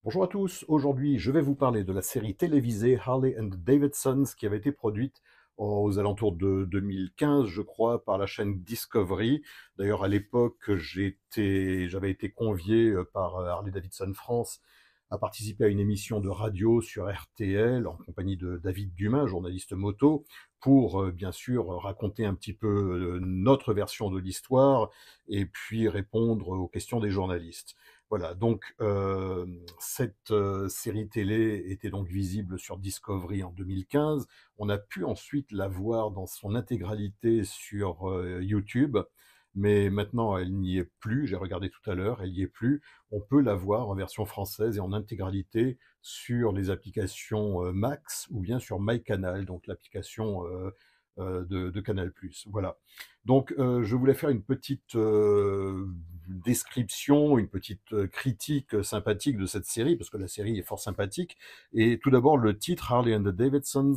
Bonjour à tous, aujourd'hui je vais vous parler de la série télévisée Harley and Davidsons qui avait été produite aux alentours de 2015 je crois par la chaîne Discovery. D'ailleurs à l'époque j'avais été convié par Harley Davidson France à participer à une émission de radio sur RTL en compagnie de David Dumas, journaliste moto, pour bien sûr raconter un petit peu notre version de l'histoire et puis répondre aux questions des journalistes. Voilà, donc cette série télé était donc visible sur Discovery en 2015. On a pu ensuite la voir dans son intégralité sur YouTube, mais maintenant elle n'y est plus. J'ai regardé tout à l'heure, elle n'y est plus. On peut la voir en version française et en intégralité sur les applications Max ou bien sur MyCanal, donc l'application de Canal+. Voilà. Donc, je voulais faire une petite description, une petite critique sympathique de cette série, parce que la série est fort sympathique. Et tout d'abord, le titre Harley and the Davidsons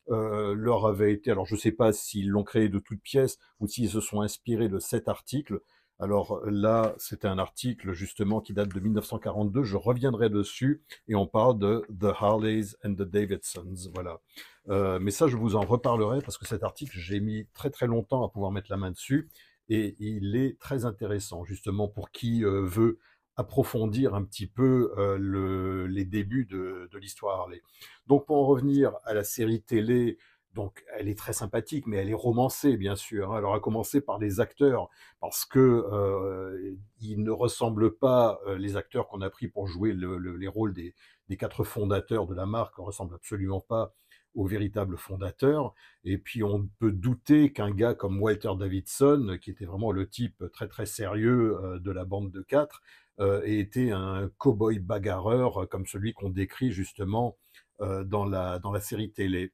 leur avait été, alors je ne sais pas s'ils l'ont créé de toutes pièces ou s'ils se sont inspirés de cet article. Alors là, c'était un article justement qui date de 1942, je reviendrai dessus, et on parle de The Harleys and the Davidsons, voilà. Mais ça, je vous en reparlerai parce que cet article, j'ai mis très très longtemps à pouvoir mettre la main dessus et il est très intéressant justement pour qui veut approfondir un petit peu les débuts de l'histoire Harley. Donc pour en revenir à la série télé, donc elle est très sympathique, mais elle est romancée bien sûr, hein. Alors à commencer par les acteurs, parce que ils ne ressemblent pas, les acteurs qu'on a pris pour jouer les rôles des quatre fondateurs de la marque ne ressemblent absolument pas au véritable fondateur. Et puis on peut douter qu'un gars comme Walter Davidson, qui était vraiment le type très très sérieux de la bande de quatre, ait été un cow-boy bagarreur comme celui qu'on décrit justement dans la série télé.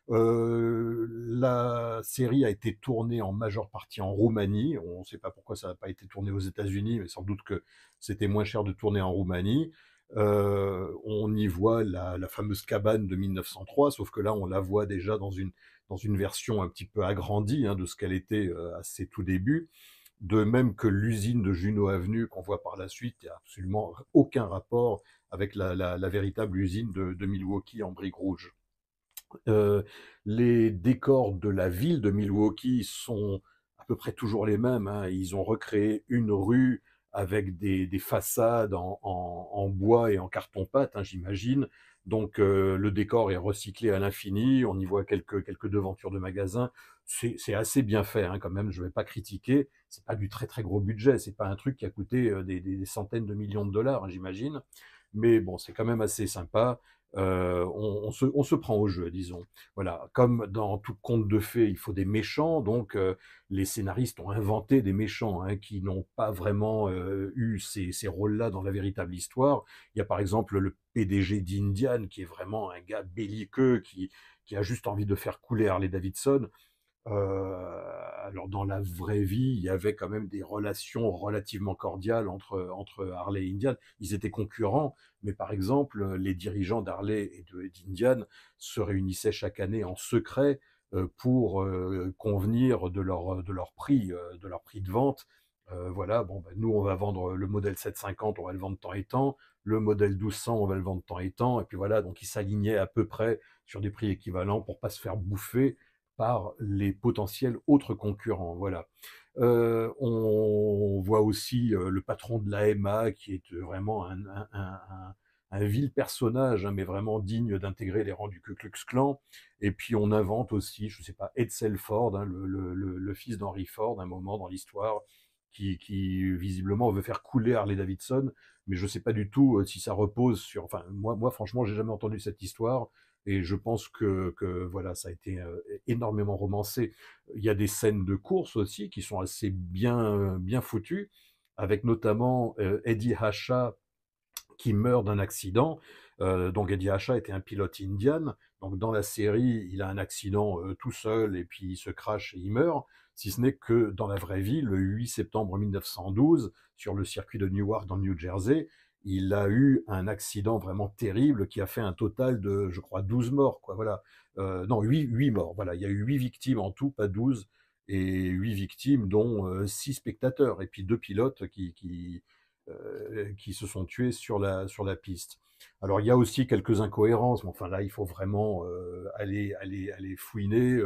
La série a été tournée en majeure partie en Roumanie. On ne sait pas pourquoi ça n'a pas été tourné aux États-Unis, mais sans doute que c'était moins cher de tourner en Roumanie. On y voit la fameuse cabane de 1903, sauf que là, on la voit déjà dans une version un petit peu agrandie hein, de ce qu'elle était à ses tout débuts. De même que l'usine de Juno Avenue qu'on voit par la suite, il n'y a absolument aucun rapport avec la véritable usine de Milwaukee en briques rouges. Euh, les décors de la ville de Milwaukee sont à peu près toujours les mêmes, hein. Ils ont recréé une rue avec des façades en bois et en carton-pâte, hein, j'imagine. Donc le décor est recyclé à l'infini. On y voit quelques devantures de magasins. C'est assez bien fait, hein, quand même. Je ne vais pas critiquer. C'est pas du très très gros budget. C'est pas un truc qui a coûté des centaines de millions de dollars, hein, j'imagine. Mais bon, c'est quand même assez sympa. On se prend au jeu, disons. Voilà, comme dans tout conte de fées, il faut des méchants, donc les scénaristes ont inventé des méchants hein, qui n'ont pas vraiment eu ces rôles-là dans la véritable histoire. Il y a par exemple le PDG d'Indian, qui est vraiment un gars belliqueux, qui a juste envie de faire couler Harley Davidson. Alors dans la vraie vie, il y avait quand même des relations relativement cordiales entre Harley et Indian. Ils étaient concurrents, mais par exemple, les dirigeants d'Harley et d'Indian se réunissaient chaque année en secret pour convenir de leur prix de vente. Voilà, bon, ben, nous on va vendre le modèle 750, on va le vendre tant et tant, le modèle 1200, on va le vendre tant et tant, et puis voilà, donc ils s'alignaient à peu près sur des prix équivalents pour pas se faire bouffer par les potentiels autres concurrents. Voilà. On voit aussi le patron de l'AMA qui est vraiment un vil personnage, hein, mais vraiment digne d'intégrer les rangs du Ku Klux Klan. Et puis on invente aussi, je ne sais pas, Edsel Ford, hein, le fils d'Henry Ford, un moment dans l'histoire, qui visiblement veut faire couler Harley Davidson, mais je ne sais pas du tout si ça repose sur. Enfin, moi franchement, j'ai jamais entendu cette histoire. Et je pense que voilà, ça a été énormément romancé. Il y a des scènes de course aussi qui sont assez bien foutues, avec notamment Eddie Hasha qui meurt d'un accident. Donc Eddie Hasha était un pilote indien. Donc dans la série, il a un accident tout seul et puis il se crache et il meurt. Si ce n'est que dans la vraie vie, le 8 septembre 1912, sur le circuit de Newark dans le New Jersey, il a eu un accident vraiment terrible qui a fait un total de, je crois, 12 morts. Quoi, voilà. Non, 8 morts. Voilà. Il y a eu 8 victimes en tout, pas 12. Et 8 victimes, dont 6 spectateurs. Et puis 2 pilotes qui se sont tués sur la piste. Alors il y a aussi quelques incohérences, mais enfin là il faut vraiment aller fouiner,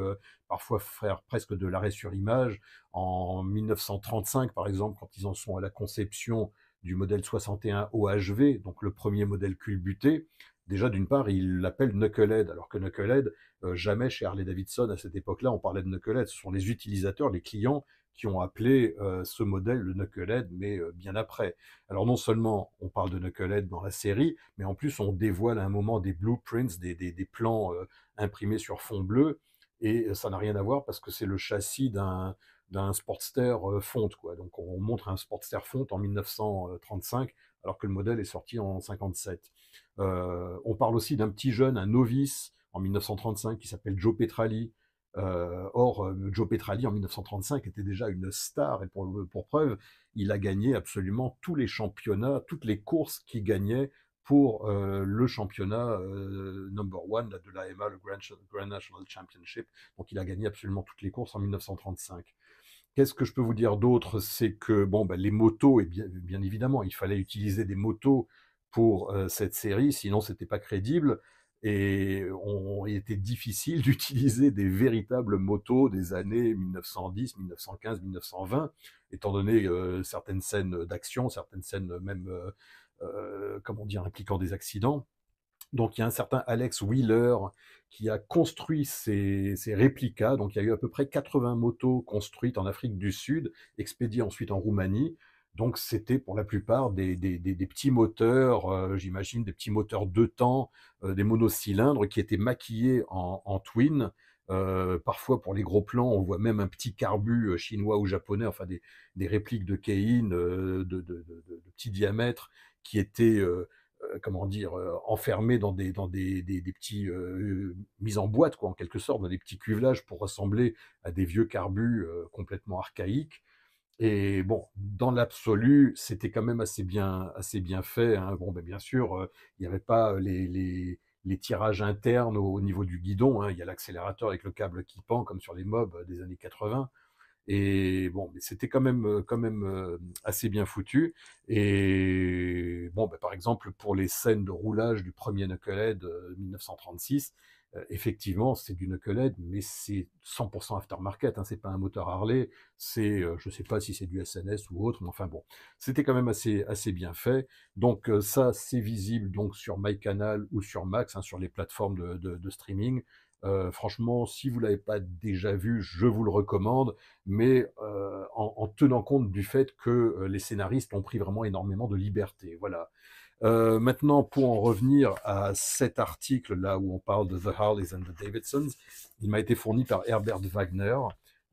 parfois faire presque de l'arrêt sur image. En 1935 par exemple, quand ils en sont à la conception du modèle 61 OHV, donc le premier modèle culbuté, déjà d'une part ils l'appellent Knucklehead, alors que Knucklehead, jamais chez Harley Davidson à cette époque-là on parlait de Knucklehead, ce sont les utilisateurs, les clients qui ont appelé ce modèle le Knucklehead, mais bien après. Alors non seulement on parle de Knucklehead dans la série, mais en plus on dévoile à un moment des blueprints, des plans imprimés sur fond bleu, et ça n'a rien à voir parce que c'est le châssis d'un Sportster fonte, quoi. Donc on montre un Sportster fonte en 1935, alors que le modèle est sorti en 57. On parle aussi d'un petit jeune, un novice, en 1935, qui s'appelle Joe Petrali. Or, Joe Petrali, en 1935, était déjà une star, et pour preuve, il a gagné absolument tous les championnats, toutes les courses qu'il gagnait pour le championnat number one de l'AMA, le Grand National Championship. Donc il a gagné absolument toutes les courses en 1935. Qu'est-ce que je peux vous dire d'autre? C'est que bon, ben, les motos, et bien évidemment, il fallait utiliser des motos pour cette série, sinon c'était pas crédible. Et il était difficile d'utiliser des véritables motos des années 1910, 1915, 1920, étant donné certaines scènes d'action, certaines scènes même, comment dire, impliquant des accidents. Donc il y a un certain Alex Wheeler qui a construit ces réplicas. Donc il y a eu à peu près 80 motos construites en Afrique du Sud, expédiées ensuite en Roumanie. Donc c'était pour la plupart des petits moteurs, j'imagine des petits moteurs deux temps, des monocylindres qui étaient maquillés en twin. Parfois pour les gros plans, on voit même un petit carbu chinois ou japonais, enfin des répliques de Keihin de petit diamètre qui étaient comment dire, enfermés dans des petits mises en boîte, quoi, en quelque sorte, dans des petits cuvelages pour ressembler à des vieux carbus complètement archaïques. Et bon, dans l'absolu, c'était quand même assez bien fait, hein. Bon, ben, bien sûr, il n'y avait pas les tirages internes au niveau du guidon, hein. Il y a l'accélérateur avec le câble qui pend, comme sur les mobs des années 80. Et bon, mais c'était quand même assez bien foutu. Et bon, bah, par exemple, pour les scènes de roulage du premier Knucklehead 1936, effectivement, c'est du Knucklehead, mais c'est 100% aftermarket, hein, c'est pas un moteur Harley, c'est, je sais pas si c'est du SNS ou autre, mais enfin bon, c'était quand même assez bien fait. Donc ça, c'est visible donc sur MyCanal ou sur Max, hein, sur les plateformes de streaming. Franchement, si vous l'avez pas déjà vu, je vous le recommande, mais en tenant compte du fait que les scénaristes ont pris vraiment énormément de liberté. Voilà. Maintenant, pour en revenir à cet article-là où on parle de The Harleys and the Davidsons, il m'a été fourni par Herbert Wagner.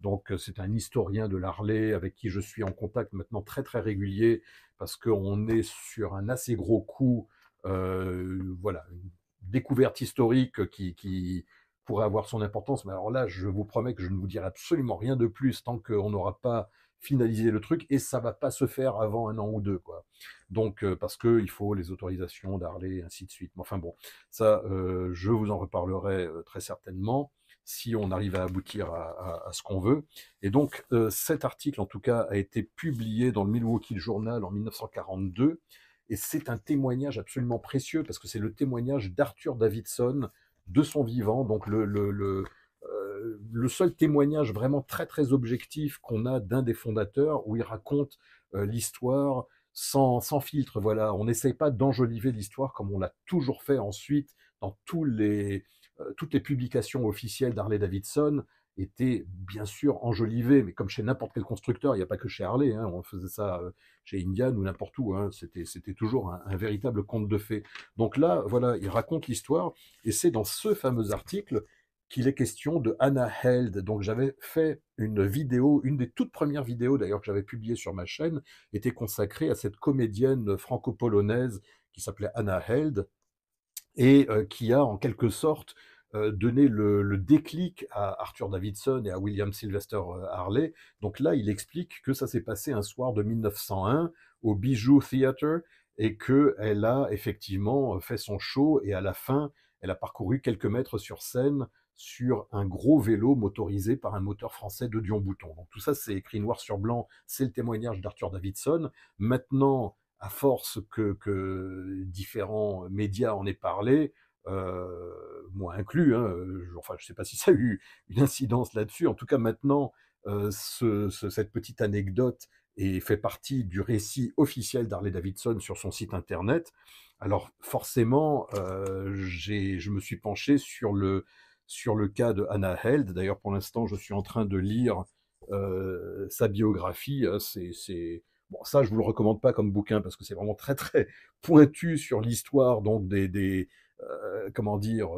Donc, c'est un historien de l'Harley avec qui je suis en contact maintenant très régulier parce qu'on est sur un assez gros coup, voilà, une découverte historique qui pourrait avoir son importance. Mais alors là, je vous promets que je ne vous dirai absolument rien de plus tant qu'on n'aura pas finalisé le truc, et ça va pas se faire avant un an ou deux, quoi. Donc, parce qu'il faut les autorisations d'Harley, et ainsi de suite. Mais enfin bon, ça, je vous en reparlerai très certainement si on arrive à aboutir à ce qu'on veut. Et donc, cet article, en tout cas, a été publié dans le Milwaukee Journal en 1942, et c'est un témoignage absolument précieux, parce que c'est le témoignage d'Arthur Davidson de son vivant, donc le seul témoignage vraiment très objectif qu'on a d'un des fondateurs, où il raconte l'histoire sans filtre. Voilà, on n'essaye pas d'enjoliver l'histoire comme on l'a toujours fait ensuite dans toutes les publications officielles d'Harley Davidson étaient bien sûr enjolivées, mais comme chez n'importe quel constructeur, il n'y a pas que chez Harley, hein, on faisait ça chez Indian ou n'importe où, hein, c'était toujours un véritable conte de fées. Donc là, voilà, il raconte l'histoire, et c'est dans ce fameux article qu'il est question de Anna Held. Donc j'avais fait une vidéo, une des toutes premières vidéos d'ailleurs que j'avais publiées sur ma chaîne, était consacrée à cette comédienne franco-polonaise qui s'appelait Anna Held, et qui a en quelque sorte donné le déclic à Arthur Davidson et à William Sylvester Harley. Donc là, il explique que ça s'est passé un soir de 1901 au Bijou Theatre, et qu'elle a effectivement fait son show, et à la fin, elle a parcouru quelques mètres sur scène sur un gros vélo motorisé par un moteur français de Dion Bouton. Donc tout ça, c'est écrit noir sur blanc, c'est le témoignage d'Arthur Davidson. Maintenant, à force que différents médias en aient parlé, moi inclus, hein, enfin, je ne sais pas si ça a eu une incidence là-dessus. En tout cas, maintenant, cette petite anecdote fait partie du récit officiel d'Harley Davidson sur son site internet. Alors forcément, je me suis penché sur le cas de Hannah Held. D'ailleurs, pour l'instant, je suis en train de lire sa biographie. Hein. Bon, ça, je vous le recommande pas comme bouquin parce que c'est vraiment très très pointu sur l'histoire donc comment dire,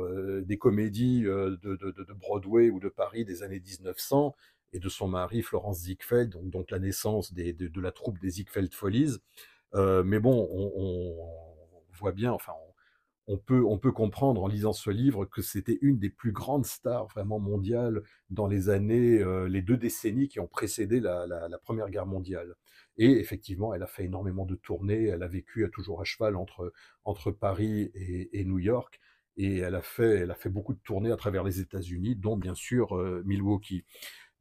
des comédies de Broadway ou de Paris des années 1900 et de son mari Florence Ziegfeld, donc la naissance de la troupe des Ziegfeld Follies. Mais bon, on voit bien, enfin, on peut comprendre en lisant ce livre que c'était une des plus grandes stars vraiment mondiales dans les années, les 2 décennies qui ont précédé la Première Guerre mondiale. Et effectivement, elle a fait énormément de tournées, elle a vécu toujours à cheval entre Paris et New York, et elle a fait beaucoup de tournées à travers les États-Unis, dont bien sûr Milwaukee.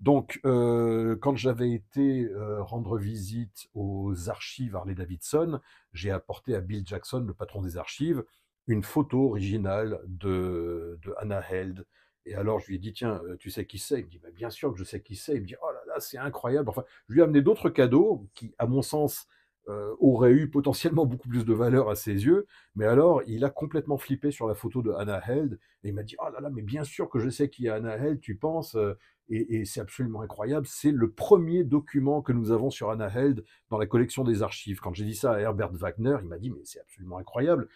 Donc, quand j'avais été rendre visite aux archives Harley-Davidson, j'ai apporté à Bill Jackson, le patron des archives, une photo originale de Hannah Held. Et alors, je lui ai dit, tiens, tu sais qui c'est? Il me dit, bah, bien sûr que je sais qui c'est. Il me dit, oh là là, c'est incroyable. Enfin, je lui ai amené d'autres cadeaux qui, à mon sens, auraient eu potentiellement beaucoup plus de valeur à ses yeux. Mais alors, il a complètement flippé sur la photo de Hannah Held. Et il m'a dit, oh là là, mais bien sûr que je sais qui est Hannah Held, tu penses? Et c'est absolument incroyable. C'est le premier document que nous avons sur Hannah Held dans la collection des archives. Quand j'ai dit ça à Herbert Wagner, il m'a dit, mais c'est absolument incroyable.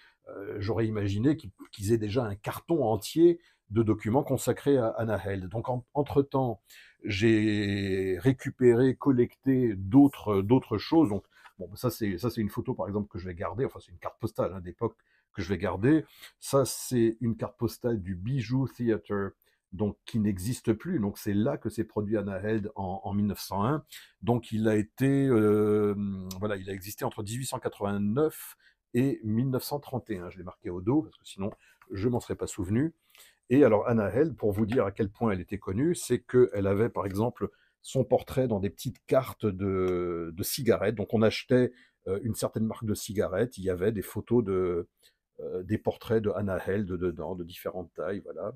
J'aurais imaginé qu'ils aient déjà un carton entier de documents consacrés à Hannah Held. Donc, entre-temps, j'ai récupéré, collecté d'autres choses. Donc, bon, ça c'est une photo, par exemple, que je vais garder. Enfin, c'est une carte postale hein, d'époque que je vais garder. Ça, c'est une carte postale du Bijou Theatre, donc qui n'existe plus. Donc c'est là que s'est produit Hannah Held en 1901. Donc il a été, voilà, il a existé entre 1889 et 1931. Je l'ai marqué au dos parce que sinon je m'en serais pas souvenu. Et alors Hannah Held, pour vous dire à quel point elle était connue, c'est qu'elle avait par exemple son portrait dans des petites cartes de cigarettes. Donc on achetait une certaine marque de cigarettes, il y avait des photos des portraits de Hannah Held dedans, de différentes tailles, voilà.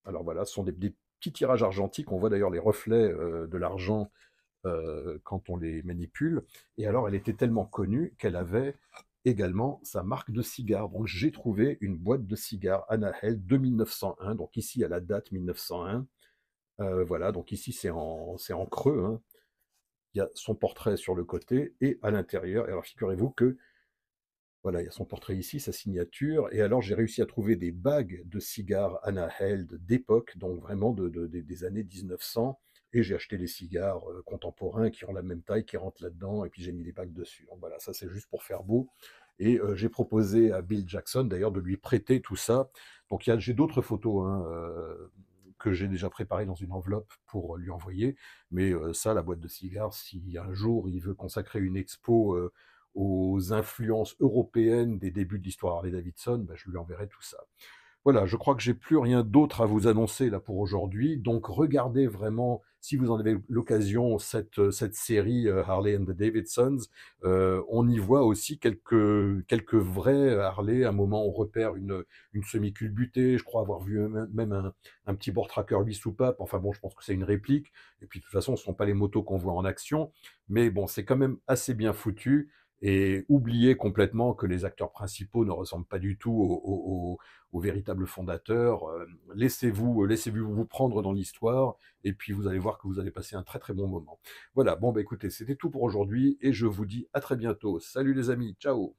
Alors voilà, ce sont des petits tirages argentiques. On voit d'ailleurs les reflets de l'argent quand on les manipule. Et alors, elle était tellement connue qu'elle avait également sa marque de cigares. Donc, j'ai trouvé une boîte de cigares Anna Held de 1901. Donc, ici, à la date 1901. Voilà, donc ici, c'est en creux. Hein. Il y a son portrait sur le côté et à l'intérieur. Et alors, figurez-vous que voilà, il y a son portrait ici, sa signature. Et alors, j'ai réussi à trouver des bagues de cigares Anna Held d'époque, donc vraiment des années 1900. Et j'ai acheté des cigares contemporains qui ont la même taille, qui rentrent là-dedans. Et puis, j'ai mis des bagues dessus. Donc voilà, ça, c'est juste pour faire beau. Et j'ai proposé à Bill Jackson, d'ailleurs, de lui prêter tout ça. Donc, j'ai d'autres photos hein, que j'ai déjà préparées dans une enveloppe pour lui envoyer. Mais ça, la boîte de cigares, si un jour il veut consacrer une expo aux influences européennes des débuts de l'histoire Harley-Davidson, ben, je lui enverrai tout ça. Voilà, je crois que j'ai plus rien d'autre à vous annoncer là pour aujourd'hui. Donc regardez vraiment, si vous en avez l'occasion, cette série Harley and the Davidsons. On y voit aussi quelques vrais Harley. À un moment, on repère une semi-culbutée. Je crois avoir vu même un petit board tracker 8 soupapes. Enfin bon, je pense que c'est une réplique. Et puis de toute façon, ce ne sont pas les motos qu'on voit en action. Mais bon, c'est quand même assez bien foutu. Et oubliez complètement que les acteurs principaux ne ressemblent pas du tout aux véritables fondateurs. Laissez-vous vous prendre dans l'histoire, et puis vous allez voir que vous allez passer un très très bon moment. Voilà, bon bah écoutez, c'était tout pour aujourd'hui, et je vous dis à très bientôt. Salut les amis, ciao!